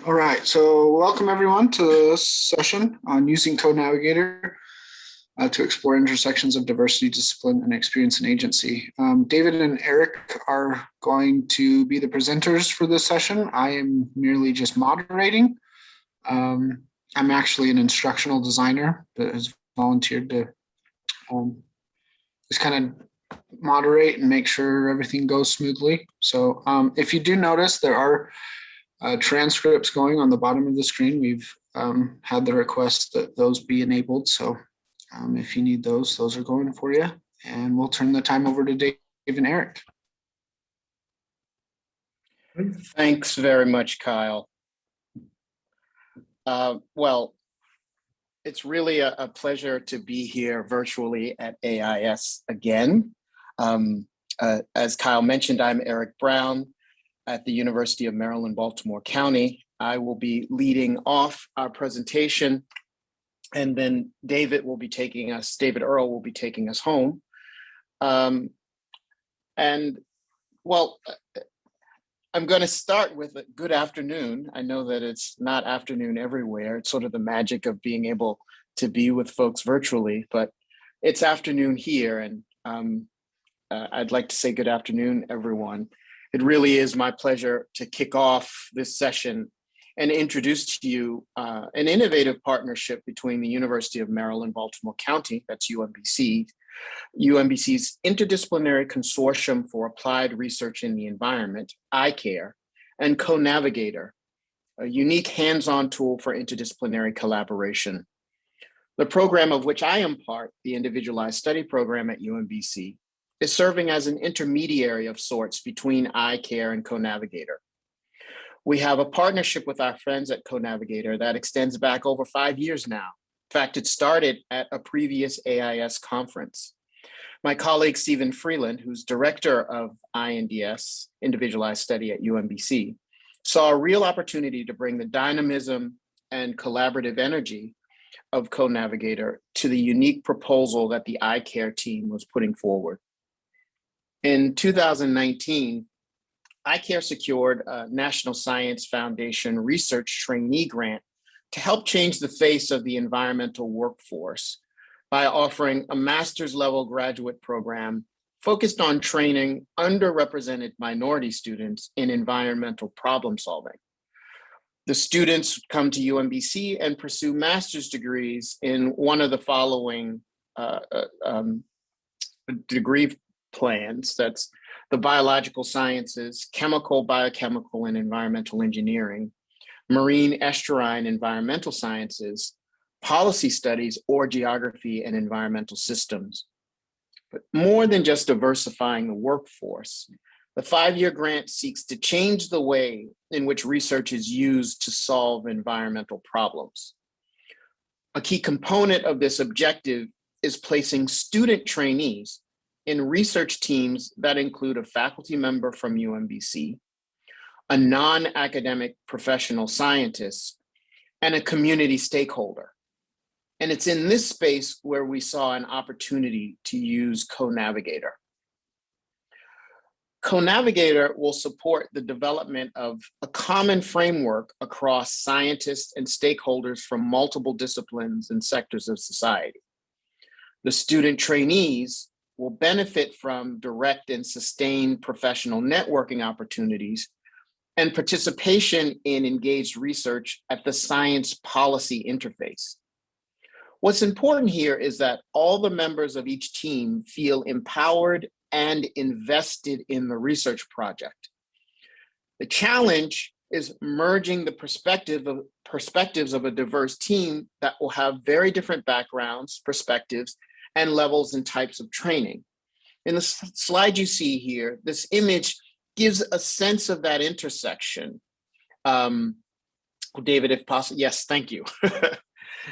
All right, so welcome everyone to this session on using CoNavigator to explore intersections of diversity, discipline, and experience and agency. David and Eric are going to be the presenters for this session. I am merely just moderating. I'm actually an instructional designer that has volunteered to just kind of moderate and make sure everything goes smoothly. So if you do notice, there are transcripts going on the bottom of the screen. We've had the request that those be enabled. So if you need those are going for you. And we'll turn the time over to Dave and Eric. Thanks very much, Kyle. Well, it's really a pleasure to be here virtually at AIS again. As Kyle mentioned, I'm Eric Brown at the University of Maryland, Baltimore County. I will be leading off our presentation, and then David Earle will be taking us home. And well, I'm going to start with a good afternoon. I know that it's not afternoon everywhere. It's sort of the magic of being able to be with folks virtually, but it's afternoon here. And I'd like to say good afternoon, everyone. It really is my pleasure to kick off this session and introduce to you an innovative partnership between the University of Maryland, Baltimore County, that's UMBC, UMBC's Interdisciplinary Consortium for Applied Research in the Environment, ICARE, and CoNavigator, a unique hands-on tool for interdisciplinary collaboration. The program of which I am part, the Individualized Study Program at UMBC, is serving as an intermediary of sorts between ICARE and CoNavigator. We have a partnership with our friends at CoNavigator that extends back over 5 years now. In fact, it started at a previous AIS conference. My colleague, Stephen Freeland, who's director of INDS, Individualized Study at UMBC, saw a real opportunity to bring the dynamism and collaborative energy of CoNavigator to the unique proposal that the ICARE team was putting forward. In 2019, ICARE secured a National Science Foundation research trainee grant to help change the face of the environmental workforce by offering a master's level graduate program focused on training underrepresented minority students in environmental problem solving. The students come to UMBC and pursue master's degrees in one of the following degree plans. That's the biological sciences, chemical, biochemical, and environmental engineering, marine estuarine environmental sciences, policy studies, or geography and environmental systems. But more than just diversifying the workforce, the 5-year grant seeks to change the way in which research is used to solve environmental problems. A key component of this objective is placing student trainees in research teams that include a faculty member from UMBC, a non-academic professional scientist, and a community stakeholder. And it's in this space where we saw an opportunity to use CoNavigator. CoNavigator will support the development of a common framework across scientists and stakeholders from multiple disciplines and sectors of society. The student trainees will benefit from direct and sustained professional networking opportunities and participation in engaged research at the science policy interface. What's important here is that all the members of each team feel empowered and invested in the research project. The challenge is merging the perspectives of a diverse team that will have very different backgrounds, perspectives, and levels and types of training. In the slide you see here, this image gives a sense of that intersection. David, if possible, yes, thank you.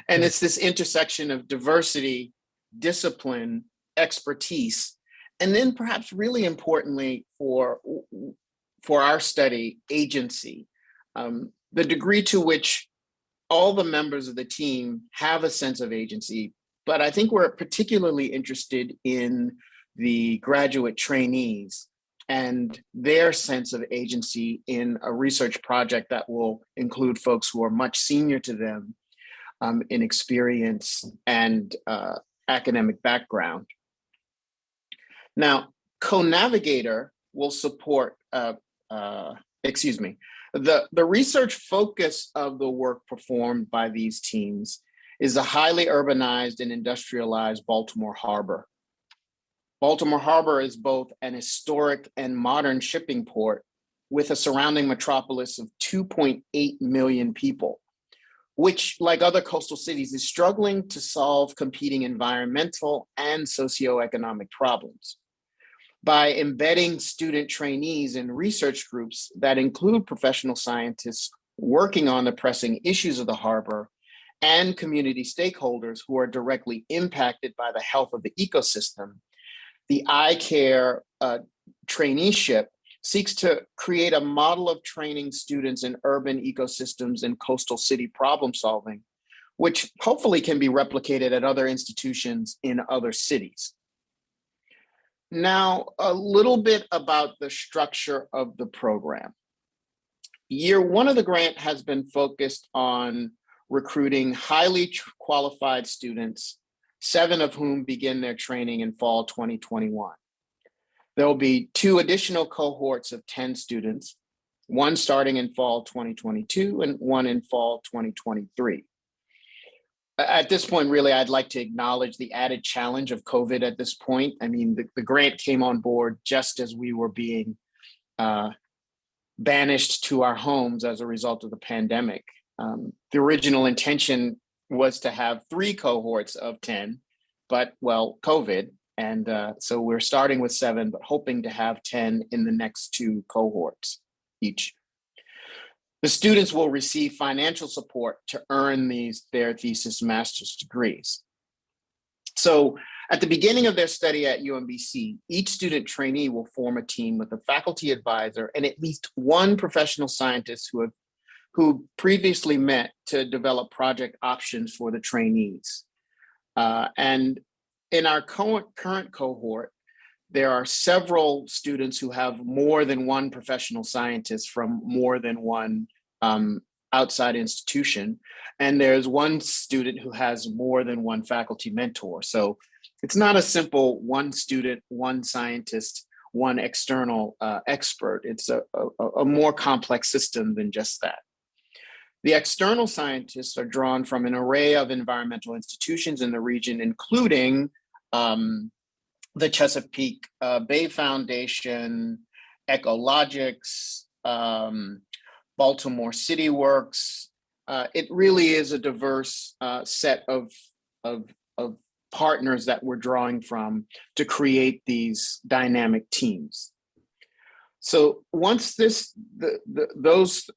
And it's this intersection of diversity, discipline, expertise, and then perhaps really importantly for our study, agency. The degree to which all the members of the team have a sense of agency, but I think we're particularly interested in the graduate trainees and their sense of agency in a research project that will include folks who are much senior to them in experience and academic background. Now, CoNavigator will support, the research focus of the work performed by these teams is the highly urbanized and industrialized Baltimore Harbor. Baltimore Harbor is both an historic and modern shipping port with a surrounding metropolis of 2.8 million people, which, like other coastal cities, is struggling to solve competing environmental and socioeconomic problems. By embedding student trainees in research groups that include professional scientists working on the pressing issues of the harbor and community stakeholders who are directly impacted by the health of the ecosystem, the iCare traineeship seeks to create a model of training students in urban ecosystems and coastal city problem solving, which hopefully can be replicated at other institutions in other cities. Now, a little bit about the structure of the program. Year one of the grant has been focused on recruiting highly qualified students, 7 of whom begin their training in fall 2021. There will be 2 additional cohorts of 10 students, one starting in fall 2022 and one in fall 2023. At this point, really, I'd like to acknowledge the added challenge of COVID at this point. I mean, the grant came on board just as we were being banished to our homes as a result of the pandemic. The original intention was to have 3 cohorts of 10, but well, COVID. And so we're starting with 7, but hoping to have 10 in the next 2 cohorts each. The students will receive financial support to earn their thesis master's degrees. So at the beginning of their study at UMBC, each student trainee will form a team with a faculty advisor and at least 1 professional scientist who previously met to develop project options for the trainees. And in our current cohort, there are several students who have more than 1 professional scientist from more than 1 outside institution. And there's 1 student who has more than 1 faculty mentor. So it's not a simple 1 student, 1 scientist, 1 external expert. It's a more complex system than just that. The external scientists are drawn from an array of environmental institutions in the region, including the Chesapeake Bay Foundation, Ecologics, Baltimore City Works. It really is a diverse set of partners that we're drawing from to create these dynamic teams. So once those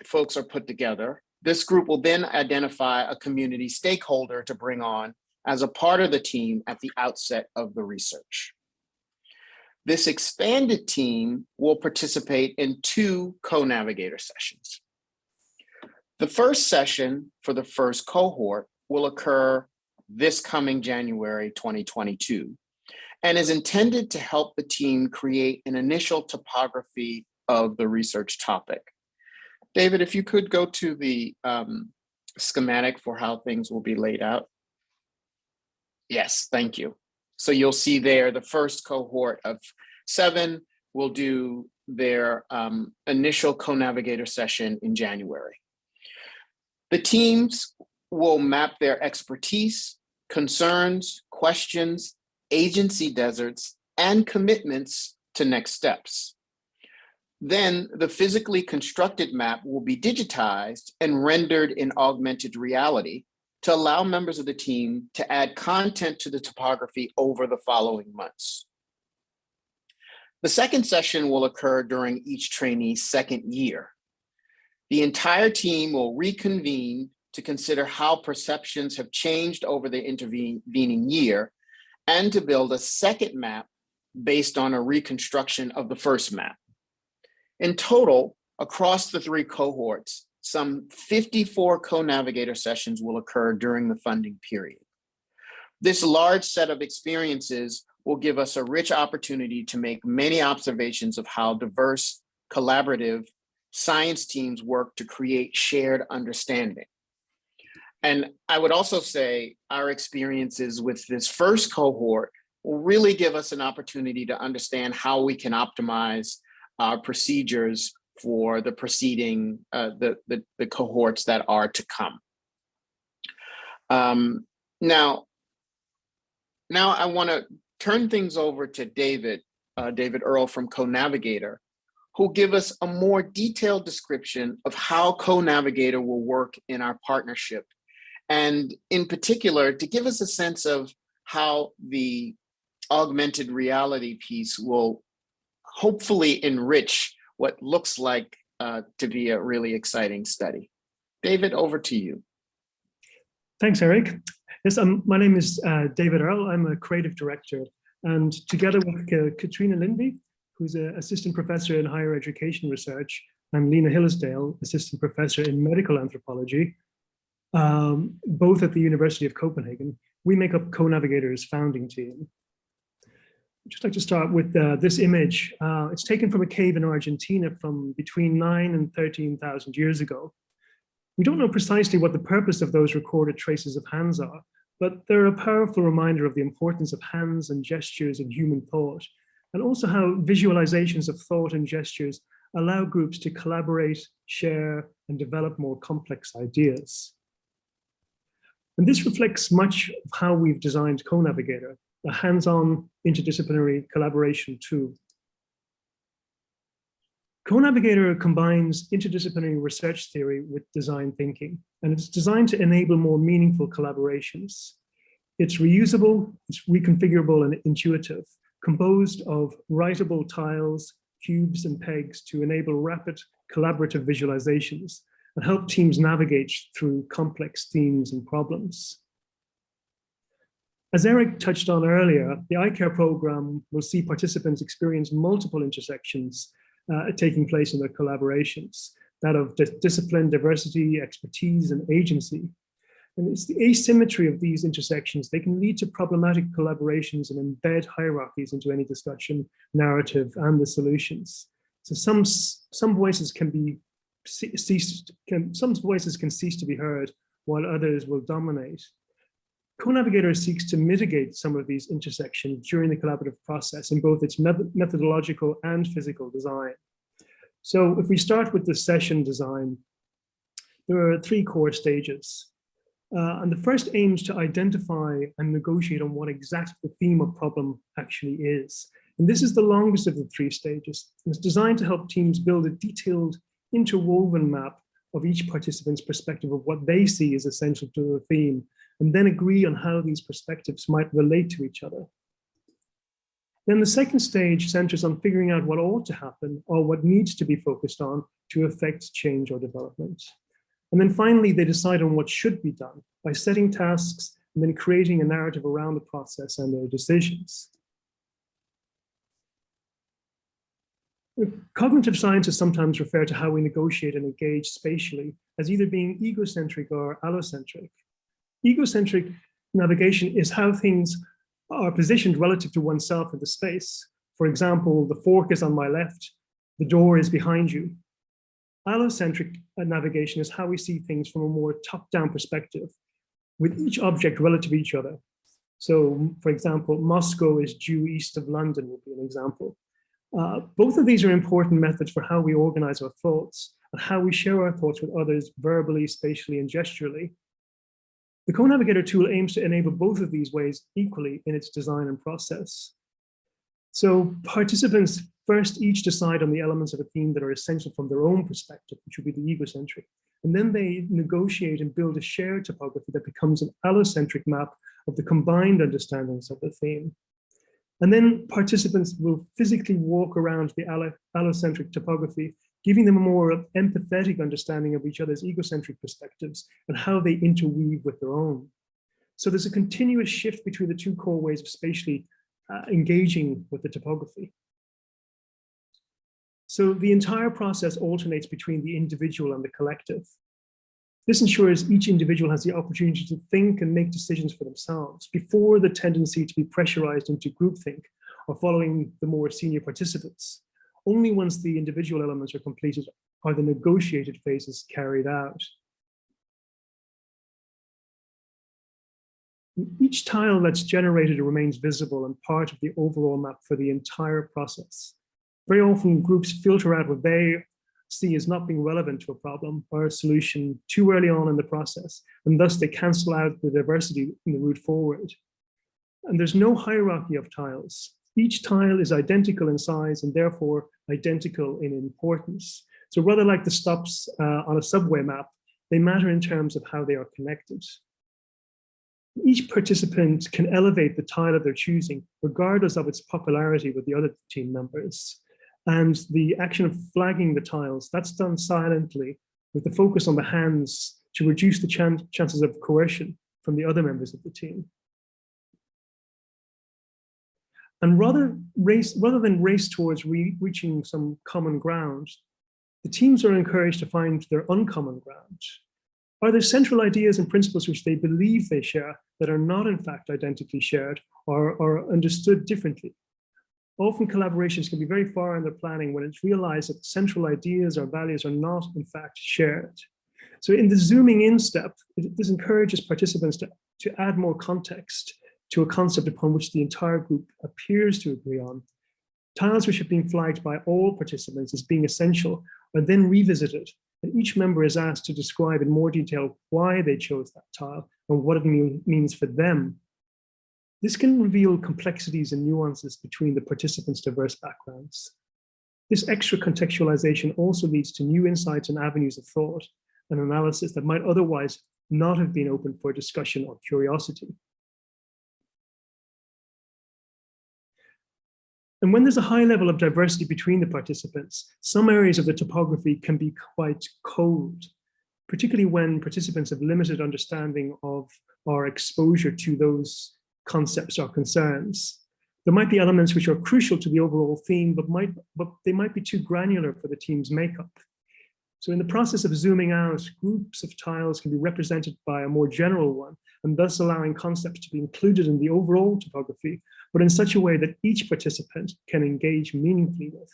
folks are put together, this group will then identify a community stakeholder to bring on as a part of the team at the outset of the research. This expanded team will participate in 2 CoNavigator sessions. The first session for the first cohort will occur this coming January 2022 and is intended to help the team create an initial topography of the research topic. David, if you could go to the schematic for how things will be laid out. Yes, thank you. So you'll see there the first cohort of 7 will do their initial CoNavigator session in January. The teams will map their expertise, concerns, questions, agency deserts, and commitments to next steps. Then the physically constructed map will be digitized and rendered in augmented reality to allow members of the team to add content to the topography over the following months. The second session will occur during each trainee's second year. The entire team will reconvene to consider how perceptions have changed over the intervening year and to build a second map based on a reconstruction of the first map. In total, across the 3 cohorts, some 54 CoNavigator sessions will occur during the funding period. This large set of experiences will give us a rich opportunity to make many observations of how diverse, collaborative science teams work to create shared understanding. And I would also say our experiences with this first cohort will really give us an opportunity to understand how we can optimize our procedures for the preceding, the cohorts that are to come. Now I want to turn things over to David Earle from CoNavigator, who'll give us a more detailed description of how CoNavigator will work in our partnership. And in particular, to give us a sense of how the augmented reality piece will hopefully enrich what looks like to be a really exciting study. David, over to you. Thanks, Eric. Yes, my name is David Earle. I'm a creative director. And together with Katrine Lindvig, who's an assistant professor in higher education research, and Lena Hillersdal, assistant professor in medical anthropology, both at the University of Copenhagen, we make up CoNavigator's founding team. I'd just like to start with this image. It's taken from a cave in Argentina from between 9,000 and 13,000 years ago. We don't know precisely what the purpose of those recorded traces of hands are, but they're a powerful reminder of the importance of hands and gestures in human thought, and also how visualizations of thought and gestures allow groups to collaborate, share, and develop more complex ideas. And this reflects much of how we've designed CoNavigator, a hands-on interdisciplinary collaboration tool. CoNavigator combines interdisciplinary research theory with design thinking, and it's designed to enable more meaningful collaborations. It's reusable, it's reconfigurable and intuitive, composed of writable tiles, cubes, and pegs to enable rapid collaborative visualizations and help teams navigate through complex themes and problems. As Eric touched on earlier, the iCare program will see participants experience multiple intersections taking place in their collaborations, that of discipline, diversity, expertise, and agency. And it's the asymmetry of these intersections. They can lead to problematic collaborations and embed hierarchies into any discussion, narrative, and the solutions. So some voices can cease to be heard, while others will dominate. CoNavigator seeks to mitigate some of these intersections during the collaborative process in both its methodological and physical design. So if we start with the session design, there are 3 core stages. And the first aims to identify and negotiate on what exactly the theme or problem actually is. And this is the longest of the 3 stages. It's designed to help teams build a detailed, interwoven map of each participant's perspective of what they see as essential to the theme, and then agree on how these perspectives might relate to each other. Then the second stage centers on figuring out what ought to happen or what needs to be focused on to affect change or development. And then finally, they decide on what should be done by setting tasks and then creating a narrative around the process and their decisions. Cognitive scientists sometimes refer to how we negotiate and engage spatially as either being egocentric or allocentric. Egocentric navigation is how things are positioned relative to oneself in the space. For example, the fork is on my left, the door is behind you. Allocentric navigation is how we see things from a more top-down perspective, with each object relative to each other. So, for example, Moscow is due east of London would be an example. Both of these are important methods for how we organize our thoughts and how we share our thoughts with others verbally, spatially, and gesturally. The CoNavigator tool aims to enable both of these ways equally in its design and process. So participants first each decide on the elements of a theme that are essential from their own perspective, which would be the egocentric. And then they negotiate and build a shared topography that becomes an allocentric map of the combined understandings of the theme. And then participants will physically walk around the allocentric topography, giving them a more empathetic understanding of each other's egocentric perspectives and how they interweave with their own. So there's a continuous shift between the 2 core ways of spatially engaging with the topography. So the entire process alternates between the individual and the collective. This ensures each individual has the opportunity to think and make decisions for themselves before the tendency to be pressurized into groupthink or following the more senior participants. Only once the individual elements are completed are the negotiated phases carried out. Each tile that's generated remains visible and part of the overall map for the entire process. Very often groups filter out what they see as not being relevant to a problem or a solution too early on in the process, and thus they cancel out the diversity in the route forward. And there's no hierarchy of tiles. Each tile is identical in size and therefore identical in importance. So rather like the stops on a subway map, they matter in terms of how they are connected. Each participant can elevate the tile of their choosing, regardless of its popularity with the other team members. And the action of flagging the tiles, that's done silently with the focus on the hands to reduce the chances of coercion from the other members of the team. And rather than race towards reaching some common ground, the teams are encouraged to find their uncommon ground. Are there central ideas and principles which they believe they share that are not in fact identically shared or are understood differently? Often collaborations can be very far in their planning when it's realized that central ideas or values are not in fact shared. So in the zooming in step, this encourages participants to add more context to a concept upon which the entire group appears to agree on. Tiles which have been flagged by all participants as being essential are then revisited, and each member is asked to describe in more detail why they chose that tile and what it means for them. This can reveal complexities and nuances between the participants' diverse backgrounds. This extra contextualization also leads to new insights and avenues of thought and analysis that might otherwise not have been open for discussion or curiosity. And when there's a high level of diversity between the participants, some areas of the topography can be quite cold, particularly when participants have limited understanding of or exposure to those concepts or concerns. There might be elements which are crucial to the overall theme, but they might be too granular for the team's makeup. So in the process of zooming out, groups of tiles can be represented by a more general one, and thus allowing concepts to be included in the overall topography, but in such a way that each participant can engage meaningfully with.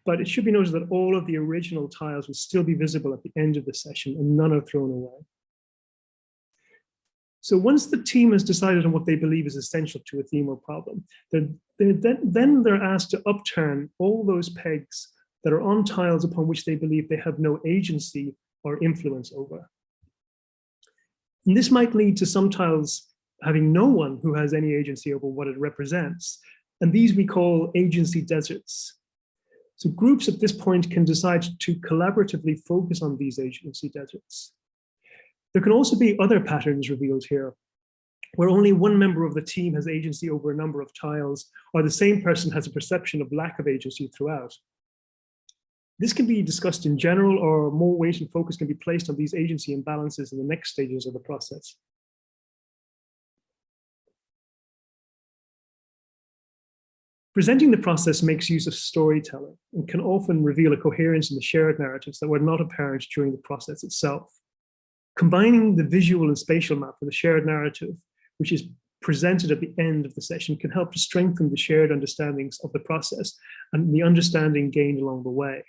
But it should be noted that all of the original tiles will still be visible at the end of the session and none are thrown away. So once the team has decided on what they believe is essential to a theme or problem, then they're asked to upturn all those pegs that are on tiles upon which they believe they have no agency or influence over. And this might lead to some tiles having no one who has any agency over what it represents. And these we call agency deserts. So groups at this point can decide to collaboratively focus on these agency deserts. There can also be other patterns revealed here, where only one member of the team has agency over a number of tiles, or the same person has a perception of lack of agency throughout. This can be discussed in general, or more weight and focus can be placed on these agency imbalances in the next stages of the process. Presenting the process makes use of storytelling and can often reveal a coherence in the shared narratives that were not apparent during the process itself. Combining the visual and spatial map with a shared narrative, which is presented at the end of the session, can help to strengthen the shared understandings of the process and the understanding gained along the way.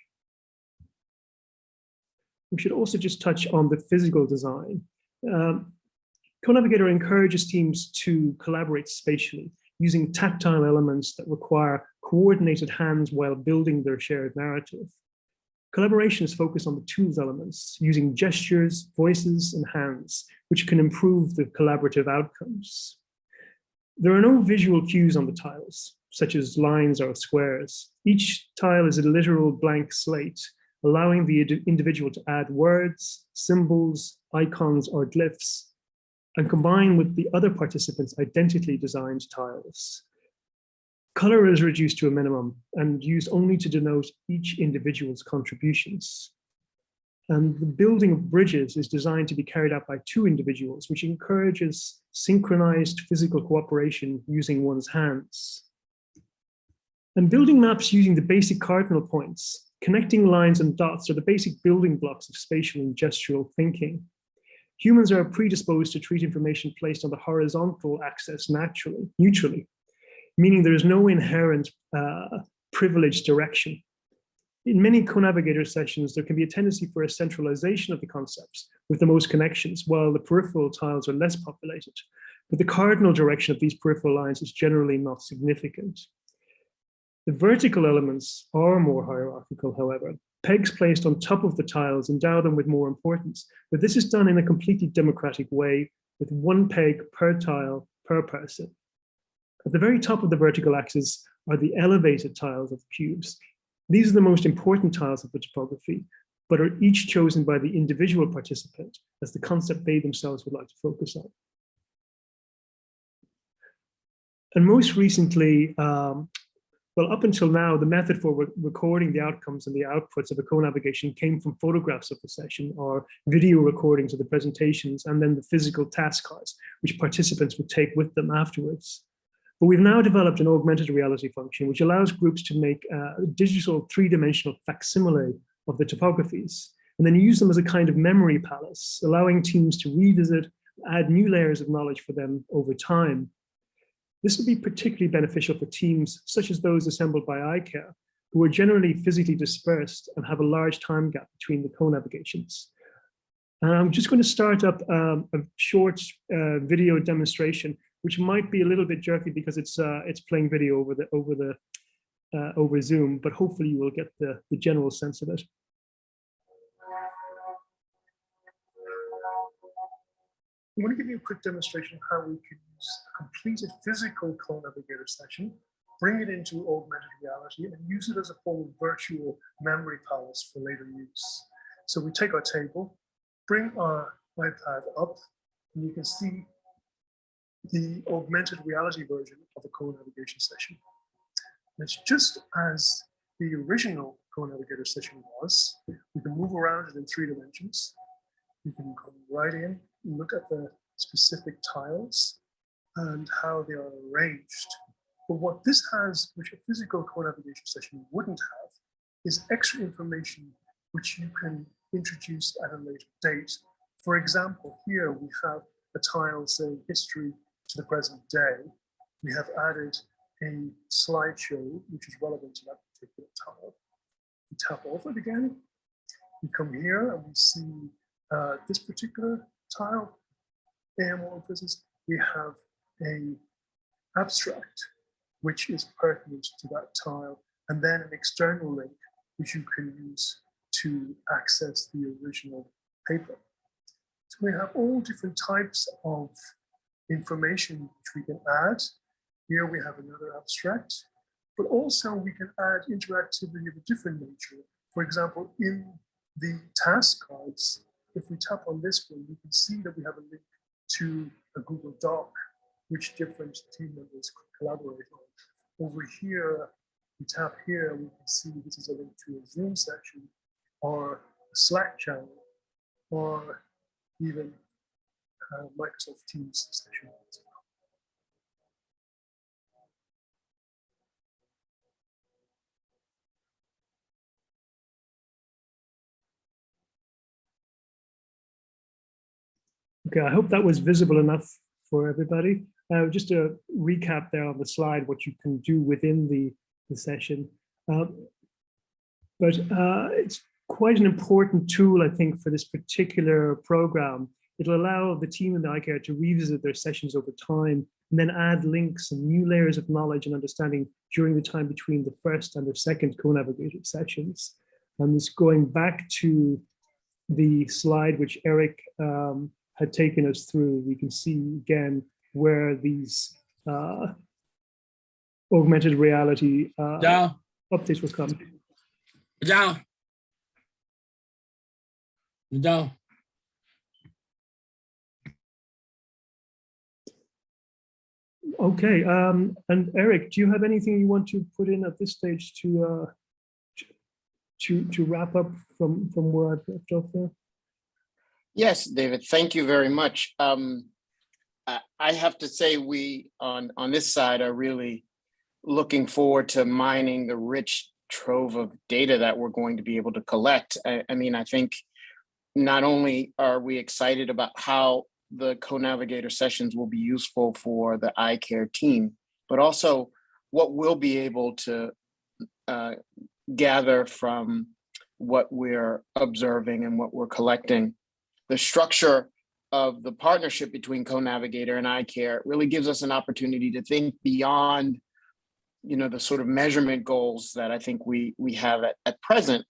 We should also just touch on the physical design. CoNavigator encourages teams to collaborate spatially, using tactile elements that require coordinated hands while building their shared narrative. Collaboration is focused on the tools elements, using gestures, voices, and hands, which can improve the collaborative outcomes. There are no visual cues on the tiles, such as lines or squares. Each tile is a literal blank slate, allowing the individual to add words, symbols, icons, or glyphs, and combine with the other participants' identically designed tiles. Color is reduced to a minimum and used only to denote each individual's contributions. And the building of bridges is designed to be carried out by two individuals, which encourages synchronized physical cooperation using one's hands. And building maps using the basic cardinal points Connecting lines and dots are the basic building blocks of spatial and gestural thinking. Humans are predisposed to treat information placed on the horizontal axis neutrally, meaning there is no inherent privileged direction. In many CoNavigator sessions, there can be a tendency for a centralization of the concepts with the most connections, while the peripheral tiles are less populated. But the cardinal direction of these peripheral lines is generally not significant. The vertical elements are more hierarchical, however. Pegs placed on top of the tiles endow them with more importance, but this is done in a completely democratic way with one peg per tile per person. At the very top of the vertical axis are the elevated tiles of cubes. These are the most important tiles of the topography, but are each chosen by the individual participant as the concept they themselves would like to focus on. And most recently, well, up until now, the method for recording the outcomes and the outputs of a co-navigation came from photographs of the session or video recordings of the presentations, and then the physical task cards, which participants would take with them afterwards. But we've now developed an augmented reality function, which allows groups to make a digital three-dimensional facsimile of the topographies, and then use them as a kind of memory palace, allowing teams to revisit, add new layers of knowledge for them over time. This will be particularly beneficial for teams such as those assembled by iCare, who are generally physically dispersed and have a large time gap between the co-navigations. I'm just going to start up a short video demonstration, which might be a little bit jerky because it's playing video over Zoom, but hopefully you will get the general sense of it. I'm going to give you a quick demonstration of how we could use a completed physical CoNavigator session, bring it into augmented reality, and use it as a form of virtual memory palace for later use. So we take our table, bring our iPad up, and you can see the augmented reality version of a co-navigation session. And it's just as the original co-navigator session was. We can move around it in 3 dimensions. You can come right in, look at the specific tiles and how they are arranged. But what this has, which a physical co-navigation session wouldn't have, is extra information which you can introduce at a later date. For example, here we have a tile saying history to the present day. We have added a slideshow which is relevant to that particular tile. We tap off it again. We come here and we see this particular tile, AMO business. We have a abstract which is pertinent to that tile, and then an external link which you can use to access the original paper. So we have all different types of information which we can add. Here we have another abstract, but also we can add interactivity of a different nature. For example, in the task cards, if we tap on this one, you can see that we have a link to a Google Doc, which different team members could collaborate on. Over here, we tap here, we can see this is a link to a Zoom session or a Slack channel, or even Microsoft Teams session. Okay, I hope that was visible enough for everybody. Just to recap there on the slide, what you can do within the session. But it's quite an important tool, I think, for this particular program. It'll allow the team in the iCare to revisit their sessions over time and then add links and new layers of knowledge and understanding during the time between the first and the second co-navigated sessions. And this going back to the slide which Eric had taken us through, we can see again where these augmented reality updates was coming. Okay, and Eric, do you have anything you want to put in at this stage to wrap up from where I've left off there? Yes, David, thank you very much. I have to say we on this side are really looking forward to mining the rich trove of data that we're going to be able to collect. I mean, I think not only are we excited about how the CoNavigator sessions will be useful for the eye care team, but also what we'll be able to gather from what we're observing and what we're collecting. The structure of the partnership between CoNavigator and eye care really gives us an opportunity to think beyond, you know, the sort of measurement goals that I think we have at present.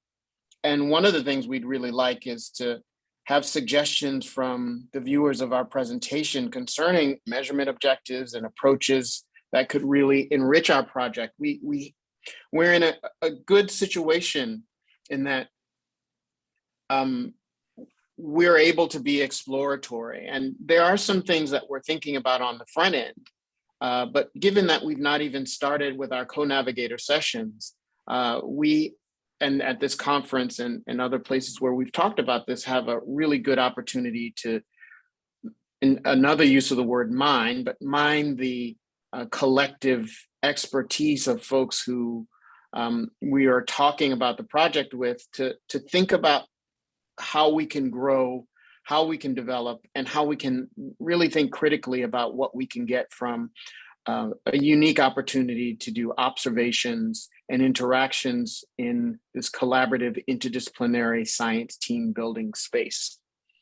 And one of the things we'd really like is to have suggestions from the viewers of our presentation concerning measurement objectives and approaches that could really enrich our project. We're in a good situation in that we're able to be exploratory, and there are some things that we're thinking about on the front end. But given that we've not even started with our CoNavigator sessions, we, and at this conference and other places where we've talked about this, have a really good opportunity to, in another use of the word mine, but mine the collective expertise of folks who we are talking about the project with, to think about how we can grow, how we can develop, and how we can really think critically about what we can get from a unique opportunity to do observations and interactions in this collaborative interdisciplinary science team building space.